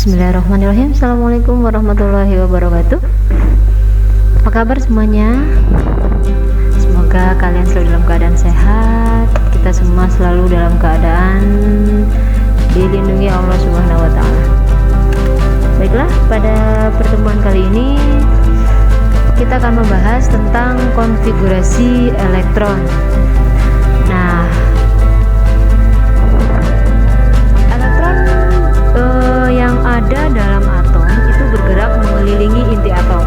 Bismillahirrahmanirrahim. Assalamualaikum warahmatullahi wabarakatuh. Apa kabar semuanya? Semoga kalian selalu dalam keadaan sehat. Kita semua selalu dalam keadaan dilindungi Allah Subhanahu wa Ta'ala. Baiklah, pada pertemuan kali ini kita akan membahas tentang konfigurasi elektron. Nah, yang ada dalam atom itu bergerak mengelilingi inti atom,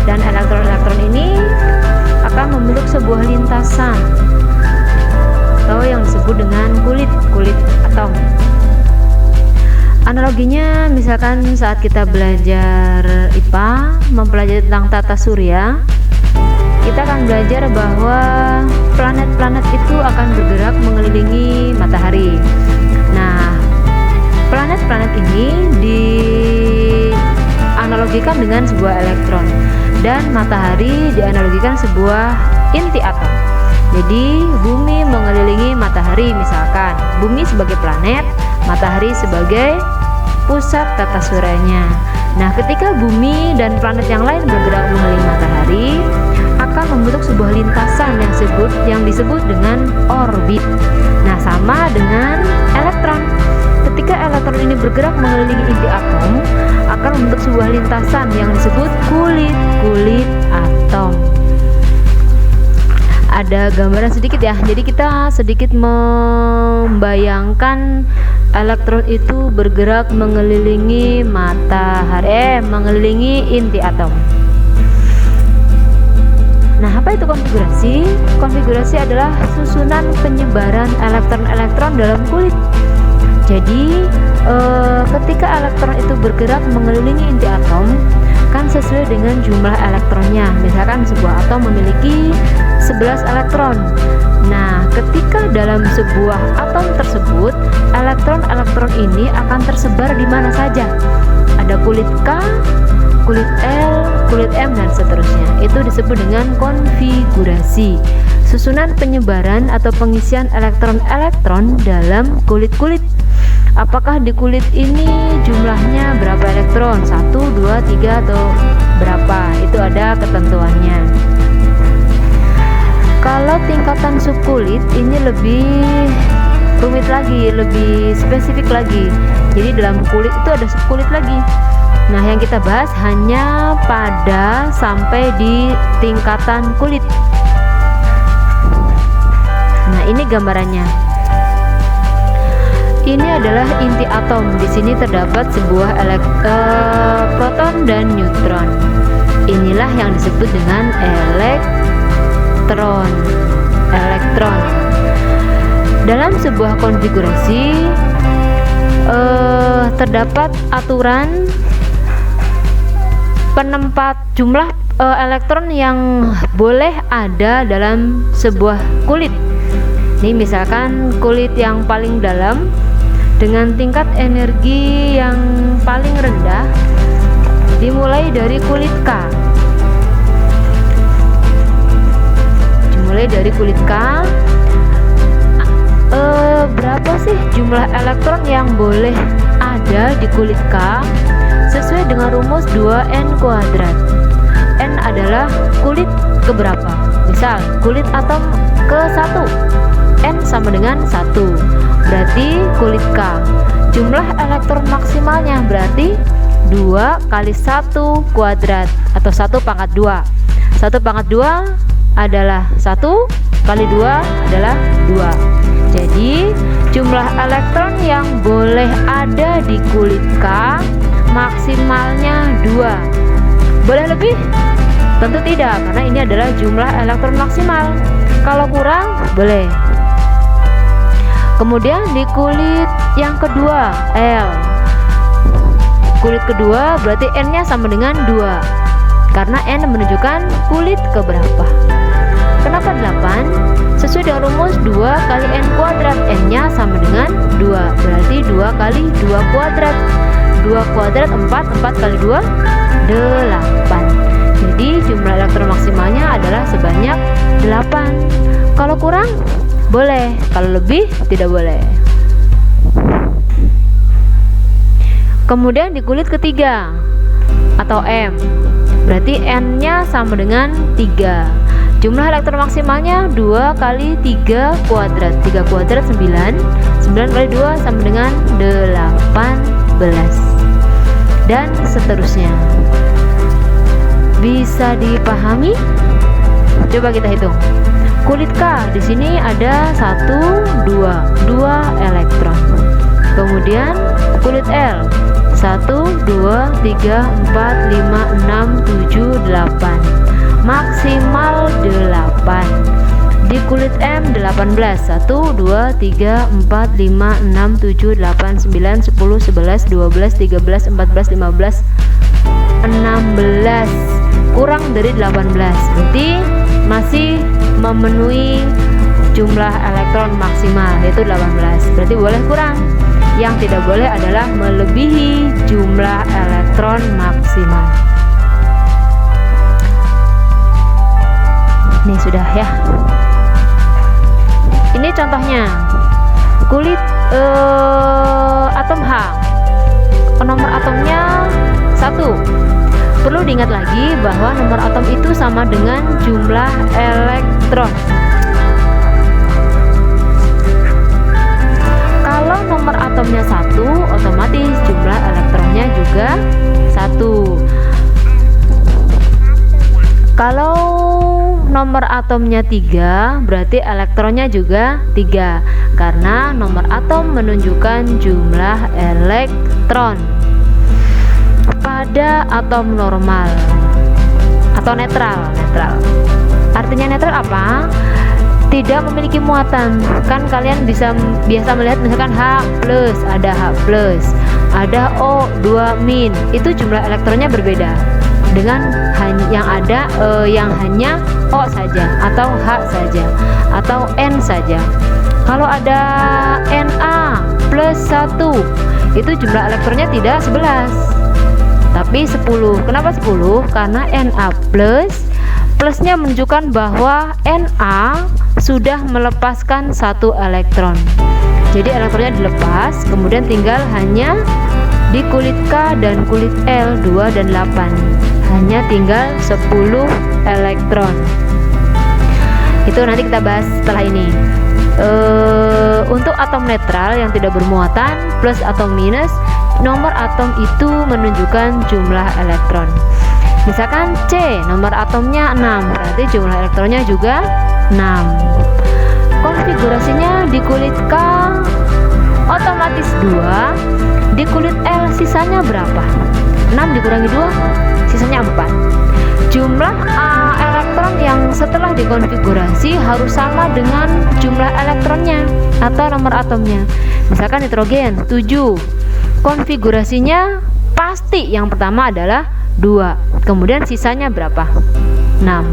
dan elektron-elektron ini akan membentuk sebuah lintasan atau yang disebut dengan kulit atom. Analoginya misalkan saat kita belajar IPA, mempelajari tentang tata surya, kita akan belajar bahwa planet-planet itu akan bergerak mengelilingi matahari. Nah, planet-planet ini dianalogikan dengan sebuah elektron, dan matahari dianalogikan sebuah inti atom. Jadi bumi mengelilingi matahari, misalkan bumi sebagai planet, matahari sebagai pusat tata suryanya. Nah, ketika bumi dan planet yang lain bergerak mengelilingi matahari, akan membentuk sebuah lintasan yang disebut dengan orbit. Nah, sama dengan elektron. Ketika elektron ini bergerak mengelilingi inti atom, akan membentuk sebuah lintasan yang disebut kulit atom. Ada gambaran sedikit ya. Jadi kita sedikit membayangkan elektron itu bergerak mengelilingi mengelilingi inti atom. Nah, apa itu konfigurasi? Konfigurasi adalah susunan penyebaran elektron-elektron dalam kulit. Jadi ketika elektron itu bergerak mengelilingi inti atom, kan sesuai dengan jumlah elektronnya. Misalkan sebuah atom memiliki 11 elektron. Nah, ketika dalam sebuah atom tersebut, elektron-elektron ini akan tersebar di mana saja. Ada kulit K, kulit L, kulit M, dan seterusnya. Itu disebut dengan konfigurasi. Susunan penyebaran atau pengisian elektron-elektron dalam kulit-kulit. Apakah di kulit ini jumlahnya berapa elektron? 1, 2, 3 atau berapa? Itu ada ketentuannya. Kalau tingkatan subkulit ini lebih rumit lagi, lebih spesifik lagi. Jadi dalam kulit itu ada subkulit lagi. Nah, yang kita bahas hanya pada sampai di tingkatan kulit. Nah, ini gambarannya. Ini adalah inti atom. Di sini terdapat sebuah proton dan neutron. Inilah yang disebut dengan elektron. Dalam sebuah konfigurasi terdapat aturan penempat jumlah elektron yang boleh ada dalam sebuah kulit. Ini misalkan kulit yang paling dalam dengan tingkat energi yang paling rendah dimulai dari kulit K. Berapa sih jumlah elektron yang boleh ada di kulit K? Sesuai dengan rumus 2n². N adalah kulit keberapa. Misal kulit atom ke-1, N sama dengan 1, berarti kulit K. Jumlah elektron maksimalnya berarti 2 kali 1 kuadrat atau 1 pangkat 2. 1 pangkat 2 adalah 1, kali 2 adalah 2. Jadi jumlah elektron yang boleh ada di kulit K maksimalnya 2. Boleh lebih? Tentu tidak, karena ini adalah jumlah elektron maksimal. Kalau kurang, boleh. Kemudian di kulit yang kedua, L. Kulit kedua berarti N-nya sama dengan 2, karena N menunjukkan kulit keberapa. Kenapa 8? Sesuai dengan rumus 2 kali N². N-nya sama dengan 2, berarti 2 kali 2 kuadrat. 2 kuadrat 4, 4 kali 2 8. Jadi jumlah elektron maksimalnya adalah sebanyak 8. Kalau kurang boleh, kalau lebih tidak boleh. Kemudian di kulit ketiga atau M, berarti N-nya sama dengan 3. Jumlah elektron maksimalnya 2 kali 3 kuadrat. 3 kuadrat 9. 9 kali 2 sama dengan 18. Dan seterusnya. Bisa dipahami? Coba kita hitung. Kulit K di sini ada 1, 2 elektron. Kemudian kulit L 1, 2, 3, 4, 5, 6, 7, 8, maksimal 8. Di kulit M 18, 1, 2, 3, 4, 5, 6, 7, 8, 9, 10, 11, 12, 13, 14, 15, 16, kurang dari 18, berarti masih memenuhi jumlah elektron maksimal, yaitu 18, berarti boleh kurang. Yang tidak boleh adalah melebihi jumlah elektron maksimal. Ini sudah ya. Ini contohnya kulit atom H. Nomor atomnya 1. Perlu diingat lagi bahwa nomor atom itu sama dengan jumlah elektron. Kalau nomor atomnya 1, otomatis jumlah elektronnya juga 1. Kalau nomor atomnya 3, berarti elektronnya juga 3, karena nomor atom menunjukkan jumlah elektron. Pada atom normal atau netral. Artinya netral apa? Tidak memiliki muatan. Kan kalian biasa melihat misalkan H+, ada H+, ada O2-, itu jumlah elektronnya berbeda dengan yang ada yang hanya O saja atau H saja atau N saja. Kalau ada Na+1, itu jumlah elektronnya tidak 11 tapi 10. Kenapa 10? Karena Na+, plusnya menunjukkan bahwa Na sudah melepaskan 1 elektron. Jadi elektronnya dilepas, kemudian tinggal hanya di kulit K dan kulit L 2 dan 8. Hanya tinggal 10 elektron. Itu nanti kita bahas setelah ini. Untuk atom netral yang tidak bermuatan, plus atau minus, nomor atom itu menunjukkan jumlah elektron. Misalkan C, nomor atomnya 6, berarti jumlah elektronnya juga 6. Konfigurasinya di kulit K otomatis 2, di kulit L sisanya berapa? 6 dikurangi 2, sisanya 4. Jumlah elektron yang setelah dikonfigurasi harus sama dengan jumlah elektronnya atau nomor atomnya. Misalkan nitrogen 7, konfigurasinya pasti yang pertama adalah 2, kemudian sisanya berapa? 6.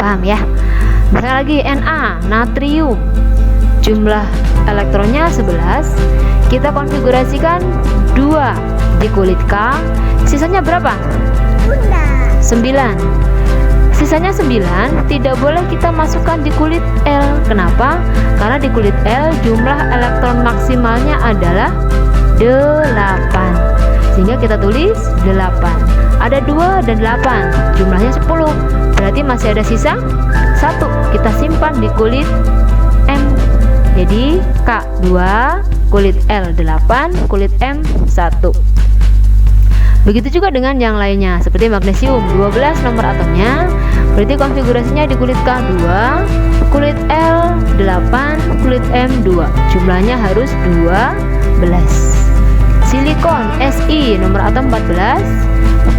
Paham ya? Misalnya lagi Na, natrium, jumlah elektronnya 11, kita konfigurasikan 2 di kulit K, sisanya berapa? 9. Sisanya 9 tidak boleh kita masukkan di kulit L. Kenapa? Karena di kulit L jumlah elektron maksimalnya adalah 8, sehingga kita tulis 8. Ada 2 dan 8, jumlahnya 10, berarti masih ada sisa 1, kita simpan di kulit M. Jadi K 2, kulit L 8, kulit M 1. Begitu juga dengan yang lainnya, seperti magnesium 12 nomor atomnya, berarti konfigurasinya di kulit K 2, kulit L 8, kulit M 2, jumlahnya harus 12. Silikon Si nomor atom 14,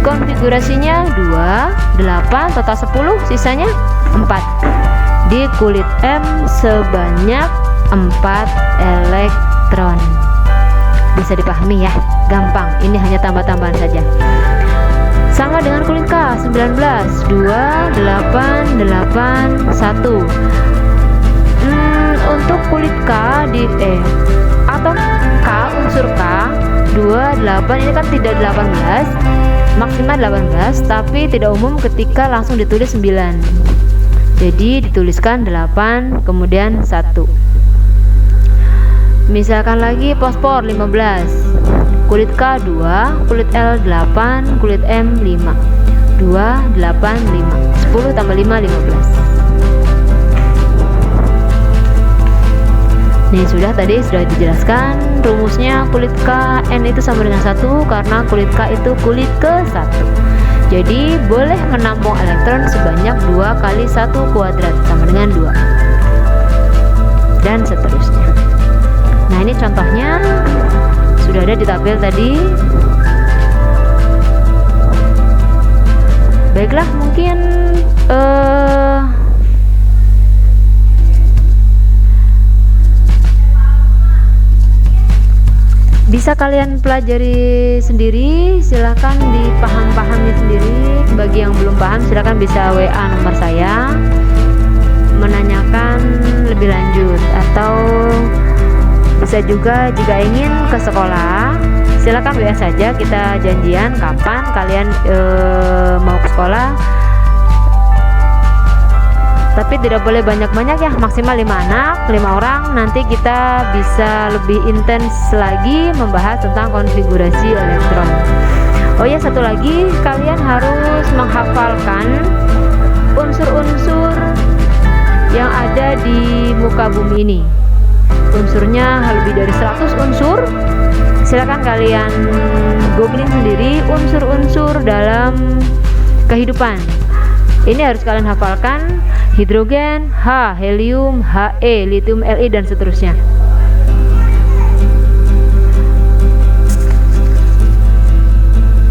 konfigurasinya 2, 8, total 10, sisanya 4. Di kulit M sebanyak 4 elektron. Bisa dipahami ya, gampang, ini hanya tambah-tambahan saja. Sama dengan kulit K 19, 2, 8, 8, 1. Untuk kulit K di atau K, unsur K 2, 8, ini kan tidak 18, maksimal 18, tapi tidak umum ketika langsung ditulis 9. Jadi dituliskan 8 kemudian 1. Misalkan lagi fosfor 15, kulit K 2, kulit L 8, kulit M 5. 2, 8, 5. 10 tambah 5, 15. Nih sudah dijelaskan rumusnya. Kulit K N itu sama dengan 1 karena kulit K itu kulit ke-1. Jadi boleh menampung elektron sebanyak 2 kali 1 kuadrat sama dengan 2. Dan seterusnya. Nah ini contohnya sudah ada di tabel tadi. Baiklah, mungkin bisa kalian pelajari sendiri, silahkan dipaham-pahami sendiri. Bagi yang belum paham silahkan bisa WA nomor saya menanyakan lebih lanjut, atau bisa juga jika ingin ke sekolah silakan WA saja, kita janjian kapan kalian mau ke sekolah. Tapi tidak boleh banyak-banyak ya, maksimal 5 anak, 5 orang. Nanti kita bisa lebih intens lagi membahas tentang konfigurasi elektron. Oh ya, satu lagi, kalian harus menghafalkan unsur-unsur yang ada di muka bumi ini. Unsurnya lebih dari 100 unsur. Silakan kalian googling sendiri unsur-unsur dalam kehidupan. Ini harus kalian hafalkan: hidrogen, H, helium, He, lithium, Li, dan seterusnya.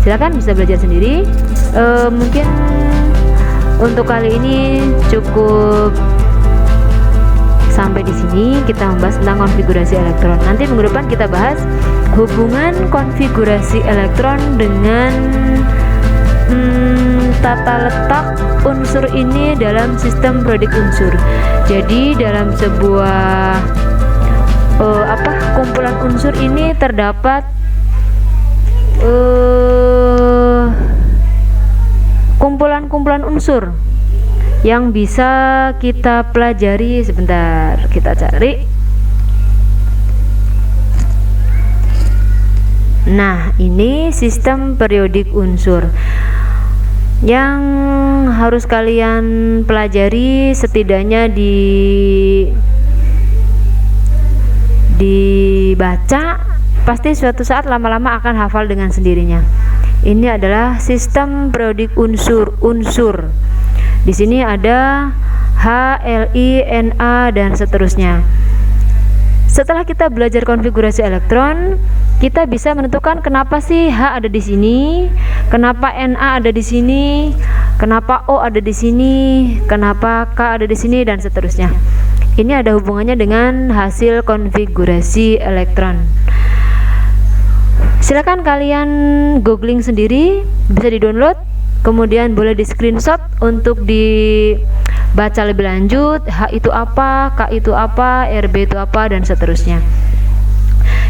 Silakan bisa belajar sendiri. Mungkin untuk kali ini cukup sampai di sini. Kita membahas tentang konfigurasi elektron. Nanti minggu depan kita bahas hubungan konfigurasi elektron dengan tata letak unsur ini dalam sistem periodik unsur. Jadi dalam sebuah kumpulan unsur ini terdapat kumpulan-kumpulan unsur yang bisa kita pelajari. Sebentar, kita cari. Nah, ini sistem periodik unsur yang harus kalian pelajari, setidaknya dibaca, pasti suatu saat lama-lama akan hafal dengan sendirinya. Ini adalah sistem periodik unsur. Di sini ada H, Li, Na, dan seterusnya. Setelah kita belajar konfigurasi elektron, kita bisa menentukan kenapa sih H ada di sini, kenapa Na ada di sini, kenapa O ada di sini, kenapa K ada di sini, dan seterusnya. Ini ada hubungannya dengan hasil konfigurasi elektron. Silakan kalian googling sendiri, bisa di-download, kemudian boleh di-screenshot untuk dibaca lebih lanjut. H itu apa, K itu apa, RB itu apa, dan seterusnya.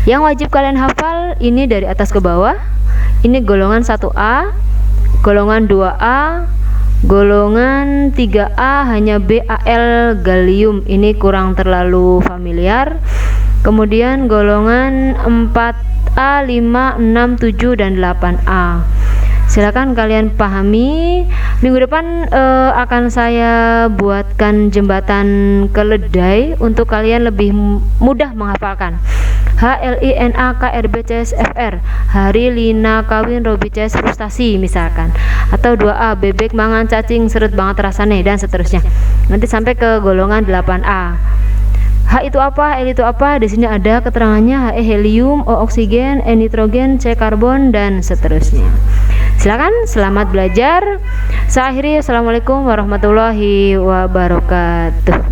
Yang wajib kalian hafal ini dari atas ke bawah. Ini golongan 1A, golongan 2A, golongan 3A hanya BAl gallium. Ini kurang terlalu familiar. Kemudian golongan 4A, 5, 6, 7, dan 8A. Silakan kalian pahami. Minggu depan akan saya buatkan jembatan keledai untuk kalian lebih mudah menghafalkan. H, Li, Na, K, Rb, Cs, Fr. Hari, lina, kawin, robi, Cs, frustasi misalkan. Atau 2A, bebek, mangan, cacing, seret banget rasanya, dan seterusnya. Nanti sampai ke golongan 8A. H itu apa, L itu apa? Di sini ada keterangannya: He helium, O oksigen, E nitrogen, C karbon, dan seterusnya. Silakan, selamat belajar. Saya akhiri, assalamualaikum warahmatullahi wabarakatuh.